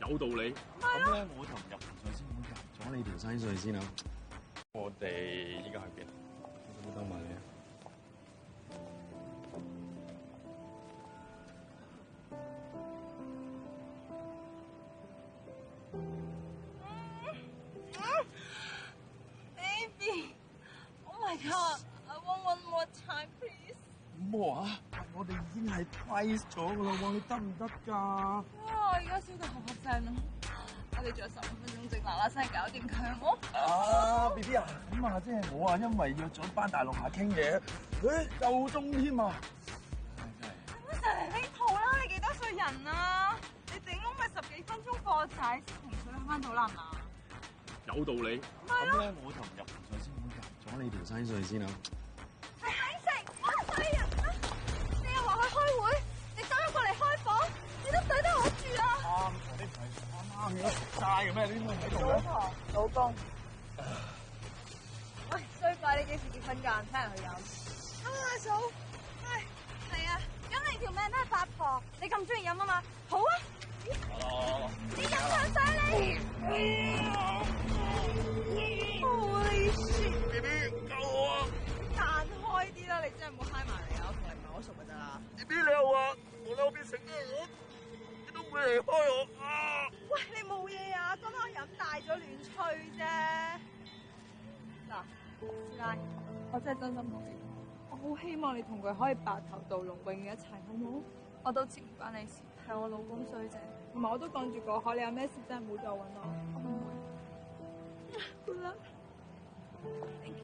有道理。咁咧，我就唔入紅隧先，我入咗你條西隧先啊。我哋依家去邊？我等埋你啊。Baby, oh my God, I want one more time, please. 咩啊？我哋已經係 price 咗噶啦喎，你得唔得㗎？我而家燒到合合聲啦，我哋仲有15分鐘，整嗱嗱聲搞掂佢好冇？啊 ，B B 啊，咁啊，即係我啊，因為約咗班大陸客傾嘢，夠鐘添啊！真係。咁就嚟呢套啦，你幾多歲人啊？你整窿咪10幾分鐘過晒，情緒翻到啦嘛？有道理。咁咧，我就唔入紅隧先，我入咗你條西隧先啊。係肯食，我衰人啊！你又話去開會，你走咗過嚟開房，你都對得我住啊！啱，你唔係啱啱食齋嘅咩？你點解喺度咧？老公，喂，衰鬼，你幾時結婚㗎？聽人去飲。阿嫂，係啊，咁你條命都係八婆，你咁中意飲啊嘛？好啊，你飲上晒你。Holy shit！ 救我啊彈開啲啦，你真係唔好揩埋嚟啊！我同你唔係好熟㗎咋啦。 ！B B 你又話我嬲邊食咩嘢？你都唔會離開我啊！喂，你冇嘢啊？剛剛飲大咗亂吹啫。嗱，師奶，我真係真心同你講，我好希望你同佢可以白頭到老，永遠一齊，好唔好？我都知唔關你事，係我老公衰啫。同埋我都趕住過海，你有咩事真係唔好再揾我，好唔好？Good luck。Thank you。